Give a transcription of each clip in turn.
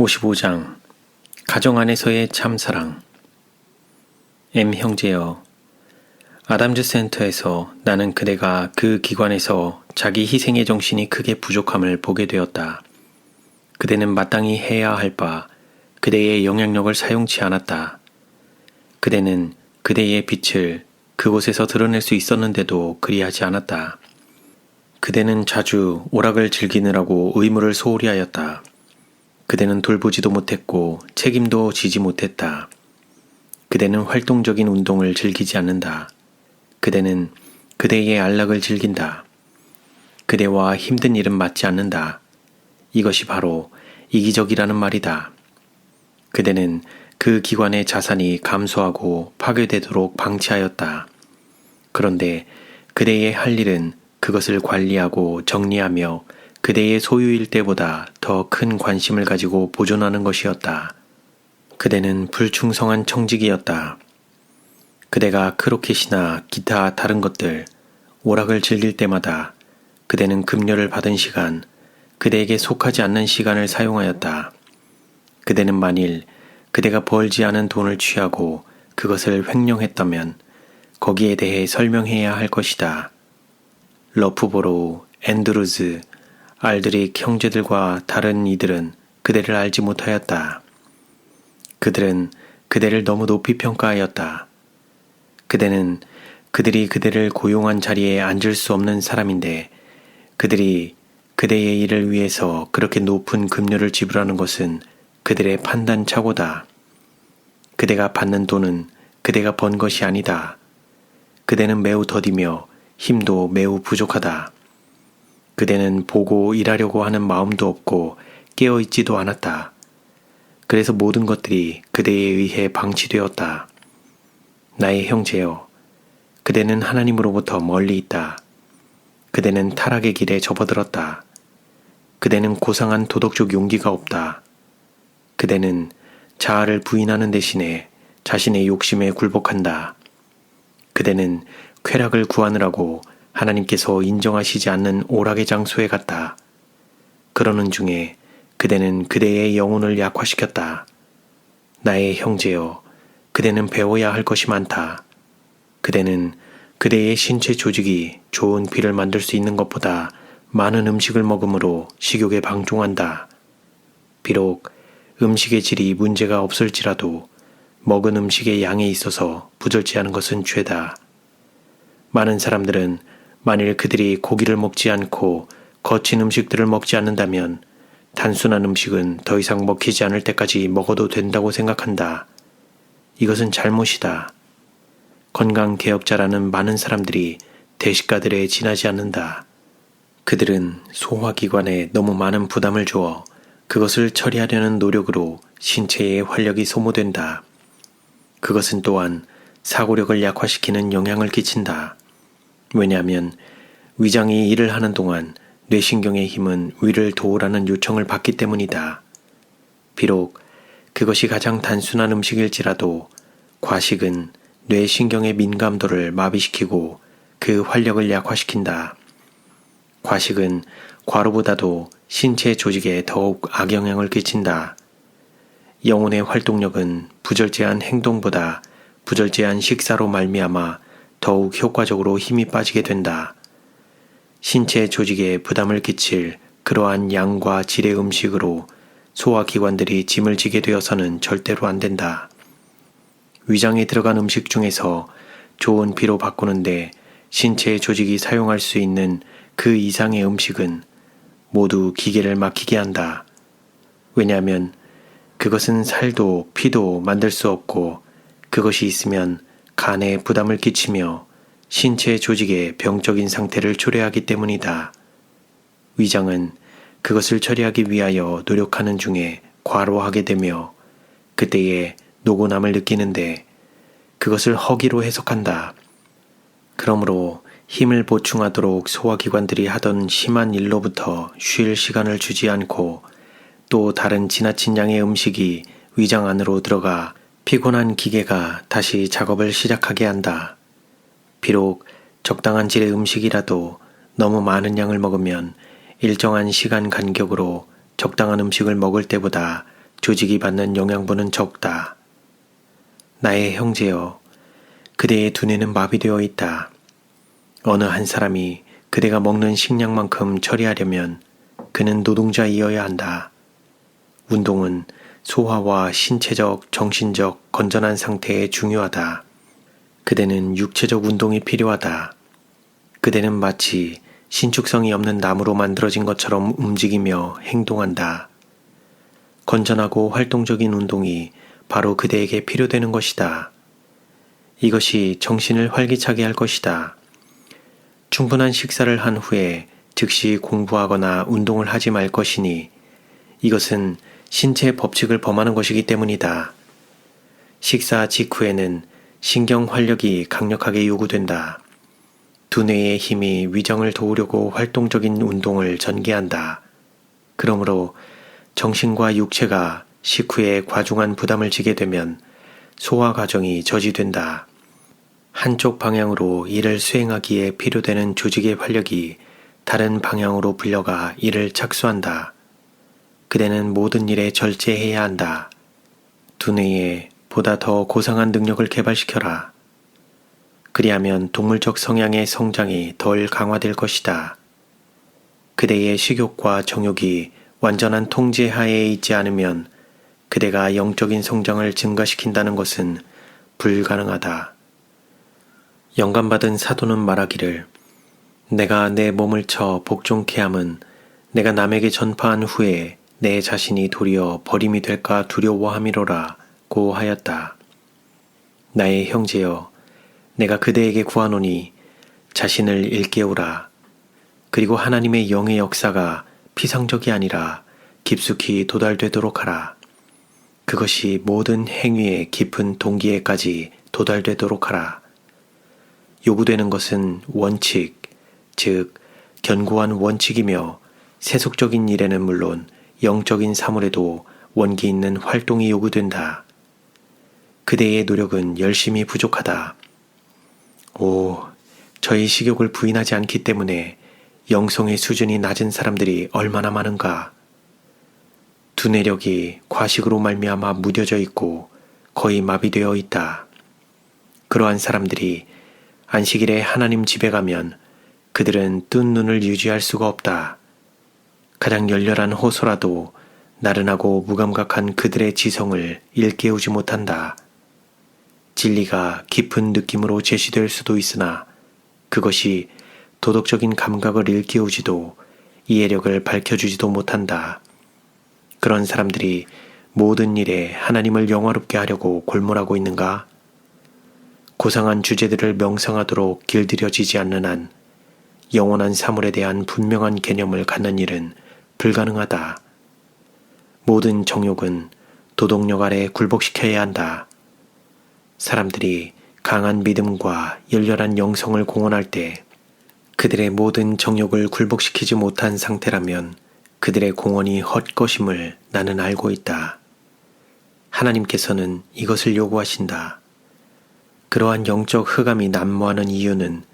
55장 가정 안에서의 참사랑. 형제여, 아담즈 센터에서 나는 그대가 그 기관에서 자기 희생의 정신이 크게 부족함을 보게 되었다. 그대는 마땅히 해야 할 바 그대의 영향력을 사용치 않았다. 그대는 그대의 빛을 그곳에서 드러낼 수 있었는데도 그리하지 않았다. 그대는 자주 오락을 즐기느라고 의무를 소홀히 하였다. 그대는 돌보지도 못했고 책임도 지지 못했다. 그대는 활동적인 운동을 즐기지 않는다. 그대는 그대의 안락을 즐긴다. 그대와 힘든 일은 맞지 않는다. 이것이 바로 이기적이라는 말이다. 그대는 그 기관의 자산이 감소하고 파괴되도록 방치하였다. 그런데 그대의 할 일은 그것을 관리하고 정리하며 그대의 소유일 때보다 더 큰 관심을 가지고 보존하는 것이었다. 그대는 불충성한 청직이었다. 그대가 크로켓이나 기타 다른 것들, 오락을 즐길 때마다 그대는 급료를 받은 시간, 그대에게 속하지 않는 시간을 사용하였다. 그대는 만일 그대가 벌지 않은 돈을 취하고 그것을 횡령했다면 거기에 대해 설명해야 할 것이다. 러프보로우, 앤드루즈, 알드릭 형제들과 다른 이들은 그대를 알지 못하였다. 그들은 그대를 너무 높이 평가하였다. 그대는 그들이 그대를 고용한 자리에 앉을 수 없는 사람인데 그들이 그대의 일을 위해서 그렇게 높은 급료를 지불하는 것은 그들의 판단착오다. 그대가 받는 돈은 그대가 번 것이 아니다. 그대는 매우 더디며 힘도 매우 부족하다. 그대는 보고 일하려고 하는 마음도 없고 깨어있지도 않았다. 그래서 모든 것들이 그대에 의해 방치되었다. 나의 형제여, 그대는 하나님으로부터 멀리 있다. 그대는 타락의 길에 접어들었다. 그대는 고상한 도덕적 용기가 없다. 그대는 자아를 부인하는 대신에 자신의 욕심에 굴복한다. 그대는 쾌락을 구하느라고 하나님께서 인정하시지 않는 오락의 장소에 갔다. 그러는 중에 그대는 그대의 영혼을 약화시켰다. 나의 형제여, 그대는 배워야 할 것이 많다. 그대는 그대의 신체 조직이 좋은 피를 만들 수 있는 것보다 많은 음식을 먹음으로 식욕에 방종한다. 비록 음식의 질이 문제가 없을지라도 먹은 음식의 양에 있어서 부절제하는 것은 죄다. 많은 사람들은 만일 그들이 고기를 먹지 않고 거친 음식들을 먹지 않는다면 단순한 음식은 더 이상 먹히지 않을 때까지 먹어도 된다고 생각한다. 이것은 잘못이다. 건강개혁자라는 많은 사람들이 대식가들에 지나지 않는다. 그들은 소화기관에 너무 많은 부담을 주어 그것을 처리하려는 노력으로 신체의 활력이 소모된다. 그것은 또한 사고력을 약화시키는 영향을 끼친다. 왜냐하면 위장이 일을 하는 동안 뇌신경의 힘은 위를 도우라는 요청을 받기 때문이다. 비록 그것이 가장 단순한 음식일지라도 과식은 뇌신경의 민감도를 마비시키고 그 활력을 약화시킨다. 과식은 과로보다도 신체 조직에 더욱 악영향을 끼친다. 영혼의 활동력은 부절제한 행동보다 부절제한 식사로 말미암아 더욱 효과적으로 힘이 빠지게 된다. 신체 조직에 부담을 끼칠 그러한 양과 질의 음식으로 소화기관들이 짐을 지게 되어서는 절대로 안 된다. 위장에 들어간 음식 중에서 좋은 피로 바꾸는데 신체 조직이 사용할 수 있는 그 이상의 음식은 모두 기계를 막히게 한다. 왜냐하면 그것은 살도 피도 만들 수 없고 그것이 있으면 간에 부담을 끼치며 신체 조직의 병적인 상태를 초래하기 때문이다. 위장은 그것을 처리하기 위하여 노력하는 중에 과로하게 되며 그때에 노곤함을 느끼는데 그것을 허기로 해석한다. 그러므로 힘을 보충하도록 소화기관들이 하던 심한 일로부터 쉴 시간을 주지 않고 또 다른 지나친 양의 음식이 위장 안으로 들어가 피곤한 기계가 다시 작업을 시작하게 한다. 비록 적당한 질의 음식이라도 너무 많은 양을 먹으면 일정한 시간 간격으로 적당한 음식을 먹을 때보다 조직이 받는 영양분은 적다. 나의 형제여, 그대의 두뇌는 마비되어 있다. 어느 한 사람이 그대가 먹는 식량만큼 처리하려면 그는 노동자이어야 한다. 운동은 소화와 신체적, 정신적 건전한 상태에 중요하다. 그대는 육체적 운동이 필요하다. 그대는 마치 신축성이 없는 나무로 만들어진 것처럼 움직이며 행동한다. 건전하고 활동적인 운동이 바로 그대에게 필요되는 것이다. 이것이 정신을 활기차게 할 것이다. 충분한 식사를 한 후에 즉시 공부하거나 운동을 하지 말 것이니 이것은 신체의 법칙을 범하는 것이기 때문이다. 식사 직후에는 신경 활력이 강력하게 요구된다. 두뇌의 힘이 위정을 도우려고 활동적인 운동을 전개한다. 그러므로 정신과 육체가 식후에 과중한 부담을 지게 되면 소화 과정이 저지된다. 한쪽 방향으로 일을 수행하기에 필요되는 조직의 활력이 다른 방향으로 불려가 이를 착수한다. 그대는 모든 일에 절제해야 한다. 두뇌에 보다 더 고상한 능력을 개발시켜라. 그리하면 동물적 성향의 성장이 덜 강화될 것이다. 그대의 식욕과 정욕이 완전한 통제 하에 있지 않으면 그대가 영적인 성장을 증가시킨다는 것은 불가능하다. 영감받은 사도는 말하기를 내가 내 몸을 쳐 복종케 함은 내가 남에게 전파한 후에 내 자신이 도리어 버림이 될까 두려워함이로라 고 하였다. 나의 형제여, 내가 그대에게 구하노니 자신을 일깨우라. 그리고 하나님의 영의 역사가 피상적이 아니라 깊숙이 도달되도록 하라. 그것이 모든 행위의 깊은 동기에까지 도달되도록 하라. 요구되는 것은 원칙, 즉 견고한 원칙이며 세속적인 일에는 물론 영적인 사물에도 원기 있는 활동이 요구된다. 그대의 노력은 열심히 부족하다. 오, 저희 식욕을 부인하지 않기 때문에 영성의 수준이 낮은 사람들이 얼마나 많은가. 두뇌력이 과식으로 말미암아 무뎌져 있고 거의 마비되어 있다. 그러한 사람들이 안식일에 하나님 집에 가면 그들은 뜬 눈을 유지할 수가 없다. 가장 열렬한 호소라도 나른하고 무감각한 그들의 지성을 일깨우지 못한다. 진리가 깊은 느낌으로 제시될 수도 있으나 그것이 도덕적인 감각을 일깨우지도 이해력을 밝혀주지도 못한다. 그런 사람들이 모든 일에 하나님을 영화롭게 하려고 골몰하고 있는가? 고상한 주제들을 명상하도록 길들여지지 않는 한 영원한 사물에 대한 분명한 개념을 갖는 일은 불가능하다. 모든 정욕은 도덕력 아래 굴복시켜야 한다. 사람들이 강한 믿음과 열렬한 영성을 공언할 때 그들의 모든 정욕을 굴복시키지 못한 상태라면 그들의 공언이 헛것임을 나는 알고 있다. 하나님께서는 이것을 요구하신다. 그러한 영적 흑암이 난무하는 이유는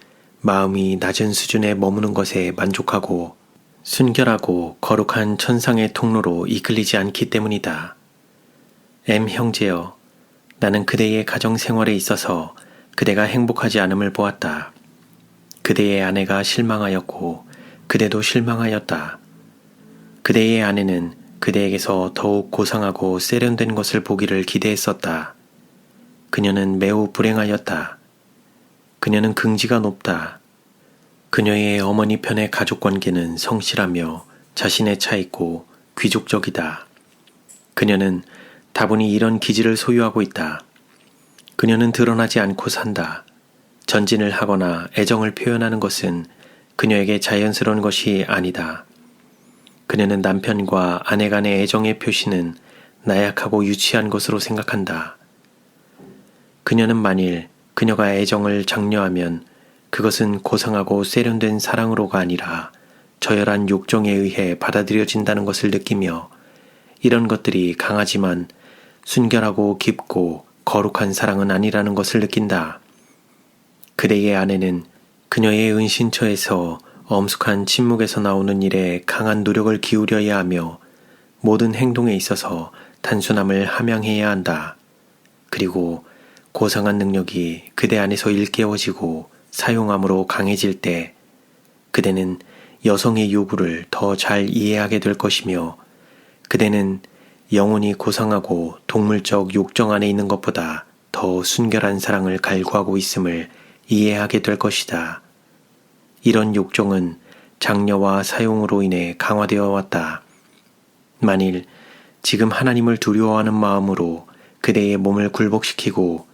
마음이 낮은 수준에 머무는 것에 만족하고 순결하고 거룩한 천상의 통로로 이끌리지 않기 때문이다. M 형제여, 나는 그대의 가정생활에 있어서 그대가 행복하지 않음을 보았다. 그대의 아내가 실망하였고 그대도 실망하였다. 그대의 아내는 그대에게서 더욱 고상하고 세련된 것을 보기를 기대했었다. 그녀는 매우 불행하였다. 그녀는 긍지가 높다. 그녀의 어머니 편의 가족관계는 성실하며 자신에 차있고 귀족적이다. 그녀는 다분히 이런 기질을 소유하고 있다. 그녀는 드러나지 않고 산다. 전진을 하거나 애정을 표현하는 것은 그녀에게 자연스러운 것이 아니다. 그녀는 남편과 아내 간의 애정의 표시는 나약하고 유치한 것으로 생각한다. 그녀는 만일 그녀가 애정을 장려하면 그것은 고상하고 세련된 사랑으로가 아니라 저열한 욕정에 의해 받아들여진다는 것을 느끼며 이런 것들이 강하지만 순결하고 깊고 거룩한 사랑은 아니라는 것을 느낀다. 그대의 아내는 그녀의 은신처에서 엄숙한 침묵에서 나오는 일에 강한 노력을 기울여야 하며 모든 행동에 있어서 단순함을 함양해야 한다. 그리고 고상한 능력이 그대 안에서 일깨워지고 사용함으로 강해질 때 그대는 여성의 요구를 더 잘 이해하게 될 것이며 그대는 영혼이 고상하고 동물적 욕정 안에 있는 것보다 더 순결한 사랑을 갈구하고 있음을 이해하게 될 것이다. 이런 욕정은 장려와 사용으로 인해 강화되어 왔다. 만일 지금 하나님을 두려워하는 마음으로 그대의 몸을 굴복시키고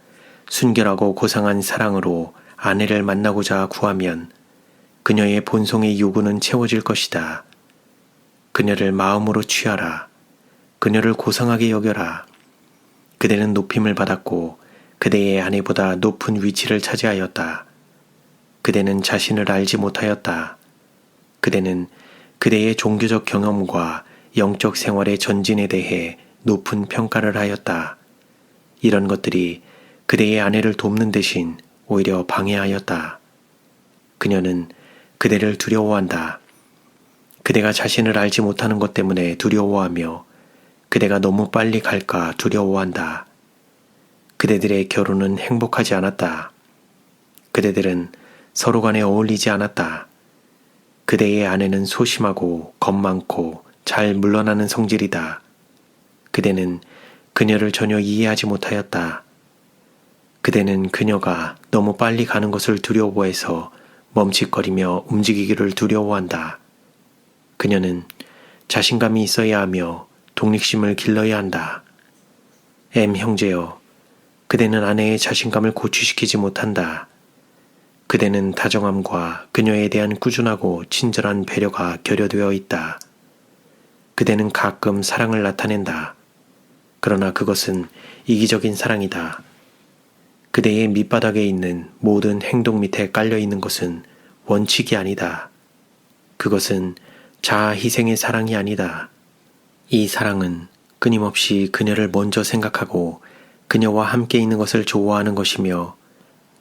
순결하고 고상한 사랑으로 아내를 만나고자 구하면 그녀의 본성의 요구는 채워질 것이다. 그녀를 마음으로 취하라. 그녀를 고상하게 여겨라. 그대는 높임을 받았고 그대의 아내보다 높은 위치를 차지하였다. 그대는 자신을 알지 못하였다. 그대는 그대의 종교적 경험과 영적 생활의 전진에 대해 높은 평가를 하였다. 이런 것들이 그대의 아내를 돕는 대신 오히려 방해하였다. 그녀는 그대를 두려워한다. 그대가 자신을 알지 못하는 것 때문에 두려워하며 그대가 너무 빨리 갈까 두려워한다. 그대들의 결혼은 행복하지 않았다. 그대들은 서로 간에 어울리지 않았다. 그대의 아내는 소심하고 겁 많고 잘 물러나는 성질이다. 그대는 그녀를 전혀 이해하지 못하였다. 그대는 그녀가 너무 빨리 가는 것을 두려워해서 멈칫거리며 움직이기를 두려워한다. 그녀는 자신감이 있어야 하며 독립심을 길러야 한다. M 형제여, 그대는 아내의 자신감을 고취시키지 못한다. 그대는 다정함과 그녀에 대한 꾸준하고 친절한 배려가 결여되어 있다. 그대는 가끔 사랑을 나타낸다. 그러나 그것은 이기적인 사랑이다. 그대의 밑바닥에 있는 모든 행동 밑에 깔려있는 것은 원칙이 아니다. 그것은 자아 희생의 사랑이 아니다. 이 사랑은 끊임없이 그녀를 먼저 생각하고 그녀와 함께 있는 것을 좋아하는 것이며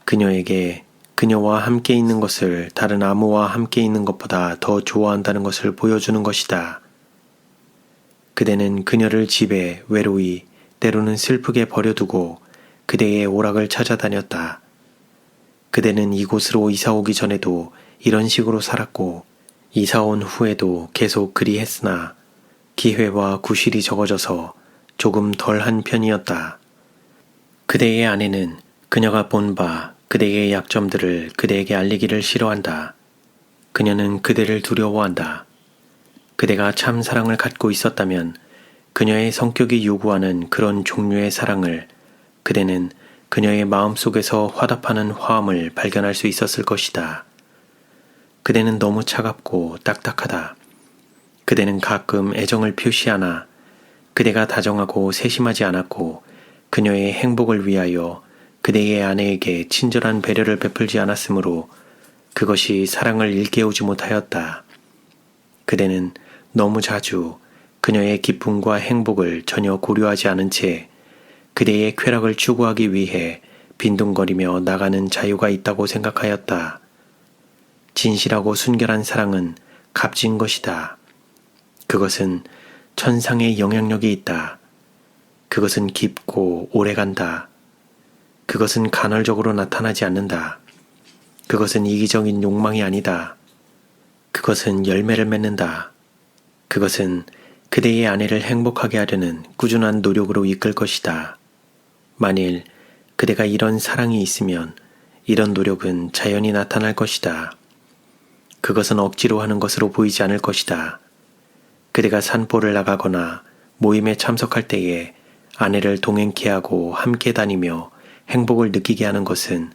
그녀에게 그녀와 함께 있는 것을 다른 아무와 함께 있는 것보다 더 좋아한다는 것을 보여주는 것이다. 그대는 그녀를 집에 외로이 때로는 슬프게 버려두고 그대의 오락을 찾아다녔다. 그대는 이곳으로 이사 오기 전에도 이런 식으로 살았고 이사 온 후에도 계속 그리 했으나 기회와 구실이 적어져서 조금 덜한 편이었다. 그대의 아내는 그녀가 본 바 그대의 약점들을 그대에게 알리기를 싫어한다. 그녀는 그대를 두려워한다. 그대가 참 사랑을 갖고 있었다면 그녀의 성격이 요구하는 그런 종류의 사랑을 그대는 그녀의 마음속에서 화답하는 화음을 발견할 수 있었을 것이다. 그대는 너무 차갑고 딱딱하다. 그대는 가끔 애정을 표시하나 그대가 다정하고 세심하지 않았고 그녀의 행복을 위하여 그대의 아내에게 친절한 배려를 베풀지 않았으므로 그것이 사랑을 일깨우지 못하였다. 그대는 너무 자주 그녀의 기쁨과 행복을 전혀 고려하지 않은 채 그대의 쾌락을 추구하기 위해 빈둥거리며 나가는 자유가 있다고 생각하였다. 진실하고 순결한 사랑은 값진 것이다. 그것은 천상의 영향력이 있다. 그것은 깊고 오래간다. 그것은 간헐적으로 나타나지 않는다. 그것은 이기적인 욕망이 아니다. 그것은 열매를 맺는다. 그것은 그대의 아내를 행복하게 하려는 꾸준한 노력으로 이끌 것이다. 만일 그대가 이런 사랑이 있으면 이런 노력은 자연히 나타날 것이다. 그것은 억지로 하는 것으로 보이지 않을 것이다. 그대가 산보를 나가거나 모임에 참석할 때에 아내를 동행케 하고 함께 다니며 행복을 느끼게 하는 것은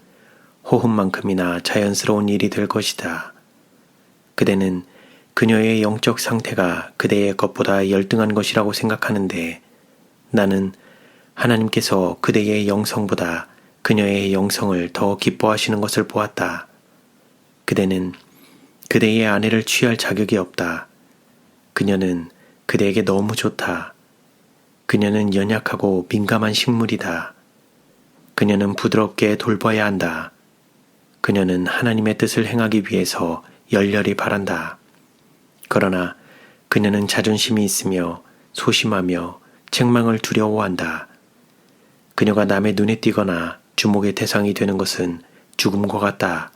호흡만큼이나 자연스러운 일이 될 것이다. 그대는 그녀의 영적 상태가 그대의 것보다 열등한 것이라고 생각하는데 나는 하나님께서 그대의 영성보다 그녀의 영성을 더 기뻐하시는 것을 보았다. 그대는 그대의 아내를 취할 자격이 없다. 그녀는 그대에게 너무 좋다. 그녀는 연약하고 민감한 식물이다. 그녀는 부드럽게 돌봐야 한다. 그녀는 하나님의 뜻을 행하기 위해서 열렬히 바란다. 그러나 그녀는 자존심이 있으며 소심하며 책망을 두려워한다. 그녀가 남의 눈에 띄거나 주목의 대상이 되는 것은 죽음과 같다.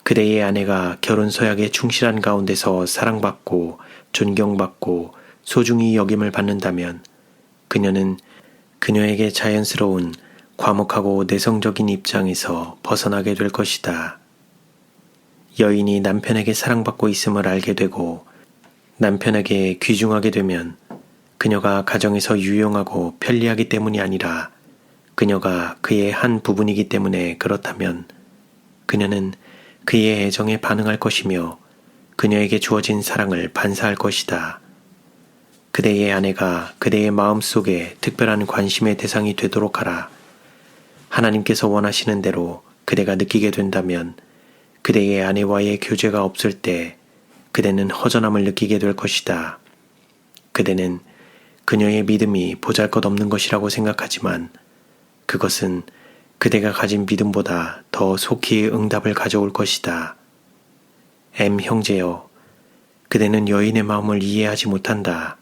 그대의 아내가 결혼 서약에 충실한 가운데서 사랑받고 존경받고 소중히 여김을 받는다면 그녀는 그녀에게 자연스러운 과묵하고 내성적인 입장에서 벗어나게 될 것이다. 여인이 남편에게 사랑받고 있음을 알게 되고 남편에게 귀중하게 되면 그녀가 가정에서 유용하고 편리하기 때문이 아니라 그녀가 그의 한 부분이기 때문에 그렇다면 그녀는 그의 애정에 반응할 것이며 그녀에게 주어진 사랑을 반사할 것이다. 그대의 아내가 그대의 마음속에 특별한 관심의 대상이 되도록 하라. 하나님께서 원하시는 대로 그대가 느끼게 된다면 그대의 아내와의 교제가 없을 때 그대는 허전함을 느끼게 될 것이다. 그대는 그녀의 믿음이 보잘것없는 것이라고 생각하지만 그것은 그대가 가진 믿음보다 더 속히 응답을 가져올 것이다. M 형제여, 그대는 여인의 마음을 이해하지 못한다.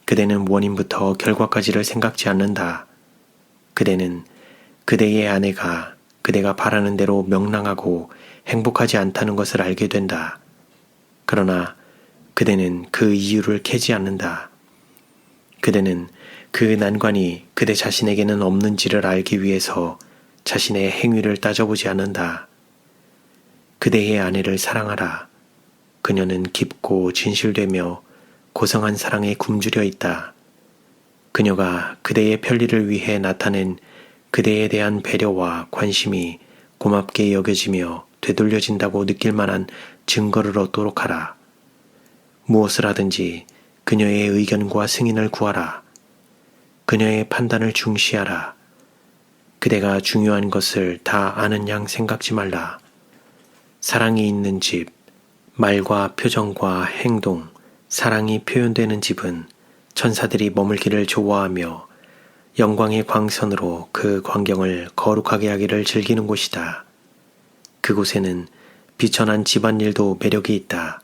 그대는 원인부터 결과까지를 생각지 않는다. 그대는 그대의 아내가 그대가 바라는 대로 명랑하고 행복하지 않다는 것을 알게 된다. 그러나 그대는 그 이유를 캐지 않는다. 그대는 그 난관이 그대 자신에게는 없는지를 알기 위해서 자신의 행위를 따져보지 않는다. 그대의 아내를 사랑하라. 그녀는 깊고 진실되며 고성한 사랑에 굶주려 있다. 그녀가 그대의 편리를 위해 나타낸 그대에 대한 배려와 관심이 고맙게 여겨지며 되돌려진다고 느낄 만한 증거를 얻도록 하라. 무엇을 하든지 그녀의 의견과 승인을 구하라. 그녀의 판단을 중시하라. 그대가 중요한 것을 다 아는 양 생각지 말라. 사랑이 있는 집, 말과 표정과 행동, 사랑이 표현되는 집은 천사들이 머물기를 좋아하며 영광의 광선으로 그 광경을 거룩하게 하기를 즐기는 곳이다. 그곳에는 비천한 집안일도 매력이 있다.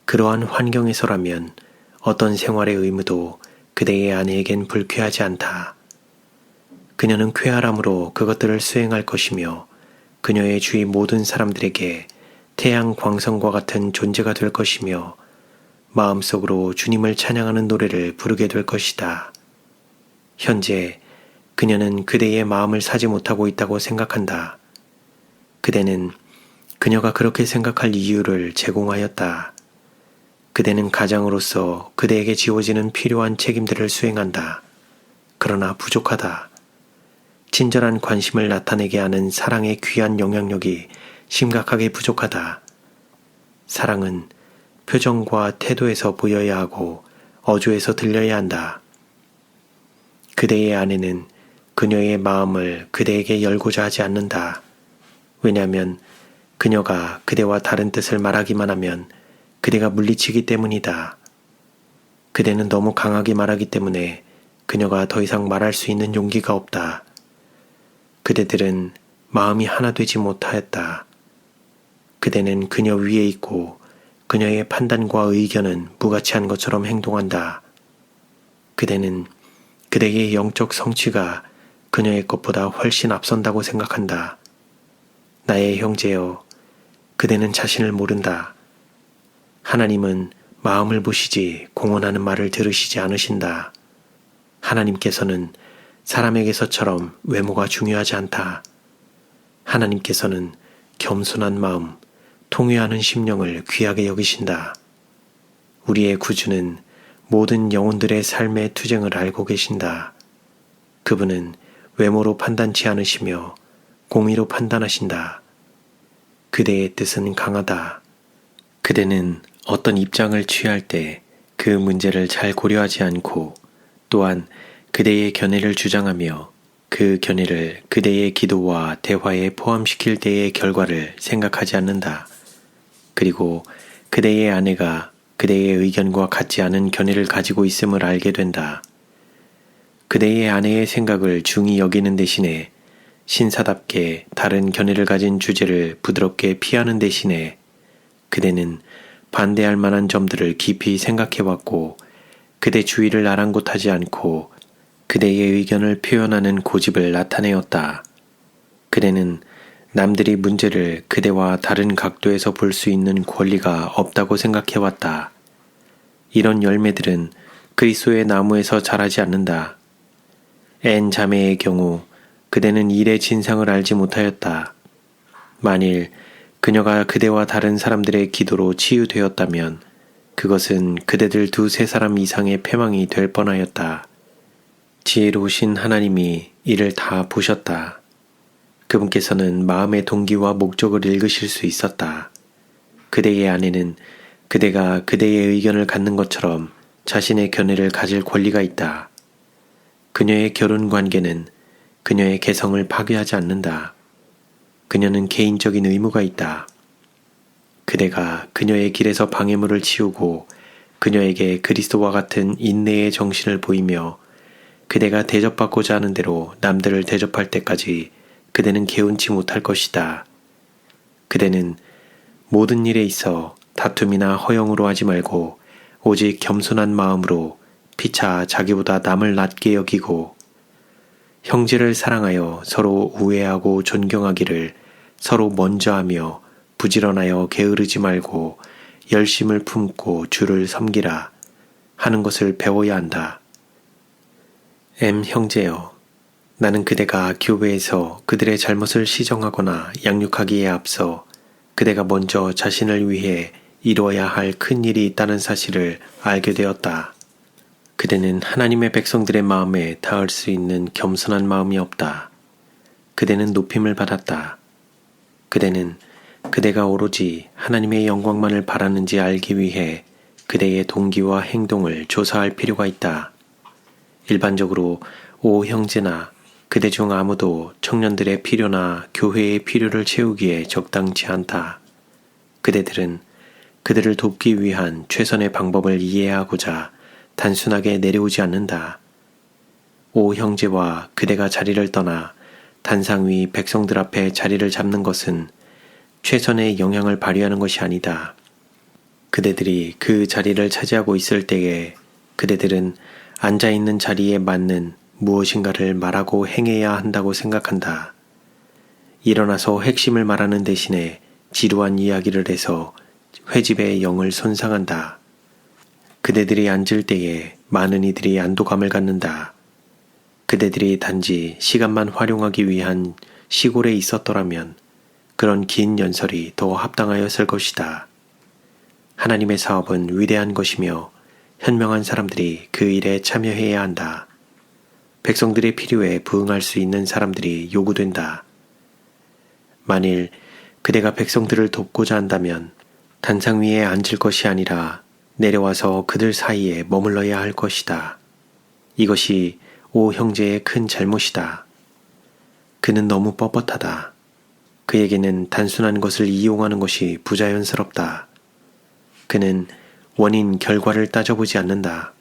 그러한 환경에서라면 어떤 생활의 의무도 그대의 아내에겐 불쾌하지 않다. 그녀는 쾌활함으로 그것들을 수행할 것이며 그녀의 주위 모든 사람들에게 태양 광선과 같은 존재가 될 것이며 마음속으로 주님을 찬양하는 노래를 부르게 될 것이다. 현재 그녀는 그대의 마음을 사지 못하고 있다고 생각한다. 그대는 그녀가 그렇게 생각할 이유를 제공하였다. 그대는 가장으로서 그대에게 지워지는 필요한 책임들을 수행한다. 그러나 부족하다. 친절한 관심을 나타내게 하는 사랑의 귀한 영향력이 심각하게 부족하다. 사랑은 표정과 태도에서 보여야 하고 어조에서 들려야 한다. 그대의 아내는 그녀의 마음을 그대에게 열고자 하지 않는다. 왜냐하면 그녀가 그대와 다른 뜻을 말하기만 하면 그대가 물리치기 때문이다. 그대는 너무 강하게 말하기 때문에 그녀가 더 이상 말할 수 있는 용기가 없다. 그대들은 마음이 하나 되지 못하였다. 그대는 그녀 위에 있고 그녀의 판단과 의견은 무가치한 것처럼 행동한다. 그대는 그대의 영적 성취가 그녀의 것보다 훨씬 앞선다고 생각한다. 나의 형제여, 그대는 자신을 모른다. 하나님은 마음을 보시지 공언하는 말을 들으시지 않으신다. 하나님께서는 사람에게서처럼 외모가 중요하지 않다. 하나님께서는 겸손한 마음, 통회하는 심령을 귀하게 여기신다. 우리의 구주는 모든 영혼들의 삶의 투쟁을 알고 계신다. 그분은 외모로 판단치 않으시며 공의로 판단하신다. 그대의 뜻은 강하다. 그대는 어떤 입장을 취할 때 그 문제를 잘 고려하지 않고 또한 그대의 견해를 주장하며 그 견해를 그대의 기도와 대화에 포함시킬 때의 결과를 생각하지 않는다. 그리고 그대의 아내가 그대의 의견과 같지 않은 견해를 가지고 있음을 알게 된다. 그대의 아내의 생각을 중히 여기는 대신에 신사답게 다른 견해를 가진 주제를 부드럽게 피하는 대신에 그대는 반대할 만한 점들을 깊이 생각해왔고 그대 주위를 아랑곳하지 않고 그대의 의견을 표현하는 고집을 나타내었다. 그대는 남들이 문제를 그대와 다른 각도에서 볼 수 있는 권리가 없다고 생각해왔다. 이런 열매들은 그리스도의 나무에서 자라지 않는다. 앤 자매의 경우 그대는 일의 진상을 알지 못하였다. 만일 그녀가 그대와 다른 사람들의 기도로 치유되었다면 그것은 그대들 두세 사람 이상의 패망이 될 뻔하였다. 지혜로우신 하나님이 이를 다 보셨다. 그분께서는 마음의 동기와 목적을 읽으실 수 있었다. 그대의 아내는 그대가 그대의 의견을 갖는 것처럼 자신의 견해를 가질 권리가 있다. 그녀의 결혼 관계는 그녀의 개성을 파괴하지 않는다. 그녀는 개인적인 의무가 있다. 그대가 그녀의 길에서 방해물을 치우고 그녀에게 그리스도와 같은 인내의 정신을 보이며 그대가 대접받고자 하는 대로 남들을 대접할 때까지 그대는 개운치 못할 것이다. 그대는 모든 일에 있어 다툼이나 허영으로 하지 말고 오직 겸손한 마음으로 피차 자기보다 남을 낮게 여기고 형제를 사랑하여 서로 우애하고 존경하기를 서로 먼저 하며 부지런하여 게으르지 말고 열심을 품고 주를 섬기라 하는 것을 배워야 한다. 형제여, 나는 그대가 교회에서 그들의 잘못을 시정하거나 양육하기에 앞서 그대가 먼저 자신을 위해 이루어야 할 큰 일이 있다는 사실을 알게 되었다. 그대는 하나님의 백성들의 마음에 닿을 수 있는 겸손한 마음이 없다. 그대는 높임을 받았다. 그대는 그대가 오로지 하나님의 영광만을 바라는지 알기 위해 그대의 동기와 행동을 조사할 필요가 있다. 일반적으로 오 형제나 그대 중 아무도 청년들의 필요나 교회의 필요를 채우기에 적당치 않다. 그대들은 그들을 돕기 위한 최선의 방법을 이해하고자 단순하게 내려오지 않는다. 오 형제와 그대가 자리를 떠나 단상 위 백성들 앞에 자리를 잡는 것은 최선의 영향을 발휘하는 것이 아니다. 그대들이 그 자리를 차지하고 있을 때에 그대들은 앉아있는 자리에 맞는 무엇인가를 말하고 행해야 한다고 생각한다. 일어나서 핵심을 말하는 대신에 지루한 이야기를 해서 회집의 영을 손상한다. 그대들이 앉을 때에 많은 이들이 안도감을 갖는다. 그대들이 단지 시간만 활용하기 위한 시골에 있었더라면 그런 긴 연설이 더 합당하였을 것이다. 하나님의 사업은 위대한 것이며 현명한 사람들이 그 일에 참여해야 한다. 백성들의 필요에 부응할 수 있는 사람들이 요구된다. 만일 그대가 백성들을 돕고자 한다면 단상 위에 앉을 것이 아니라 내려와서 그들 사이에 머물러야 할 것이다. 이것이 오 형제의 큰 잘못이다. 그는 너무 뻣뻣하다. 그에게는 단순한 것을 이용하는 것이 부자연스럽다. 그는 원인 결과를 따져보지 않는다.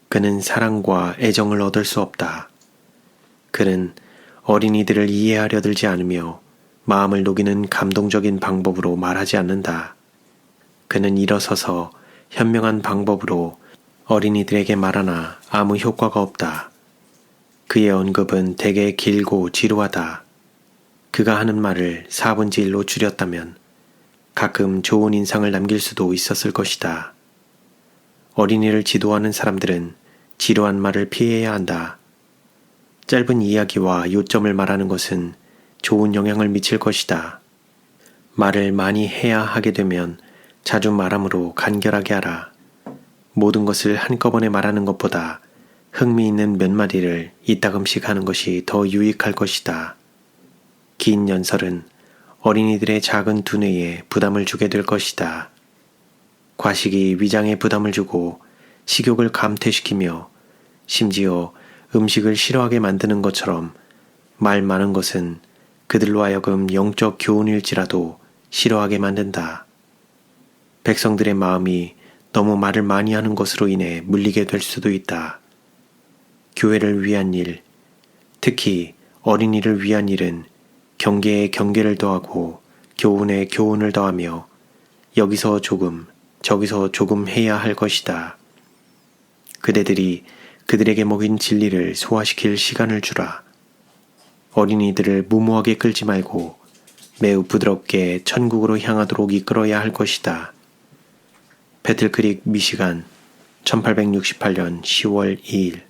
그는 사랑과 애정을 얻을 수 없다. 그는 어린이들을 이해하려 들지 않으며 마음을 녹이는 감동적인 방법으로 말하지 않는다. 그는 일어서서 현명한 방법으로 어린이들에게 말하나 아무 효과가 없다. 그의 언급은 대개 길고 지루하다. 그가 하는 말을 4분의 1로 줄였다면 가끔 좋은 인상을 남길 수도 있었을 것이다. 어린이를 지도하는 사람들은 지루한 말을 피해야 한다. 짧은 이야기와 요점을 말하는 것은 좋은 영향을 미칠 것이다. 말을 많이 해야 하게 되면 자주 말함으로 간결하게 하라. 모든 것을 한꺼번에 말하는 것보다 흥미있는 몇 마디를 이따금씩 하는 것이 더 유익할 것이다. 긴 연설은 어린이들의 작은 두뇌에 부담을 주게 될 것이다. 과식이 위장에 부담을 주고 식욕을 감퇴시키며 심지어 음식을 싫어하게 만드는 것처럼 말 많은 것은 그들로 하여금 영적 교훈일지라도 싫어하게 만든다. 백성들의 마음이 너무 말을 많이 하는 것으로 인해 물리게 될 수도 있다. 교회를 위한 일, 특히 어린이를 위한 일은 경계에 경계를 더하고 교훈에 교훈을 더하며 여기서 조금, 저기서 조금 해야 할 것이다. 그대들이 그들에게 먹인 진리를 소화시킬 시간을 주라. 어린이들을 무모하게 끌지 말고 매우 부드럽게 천국으로 향하도록 이끌어야 할 것이다. 배틀크릭, 미시간, 1868년 10월 2일.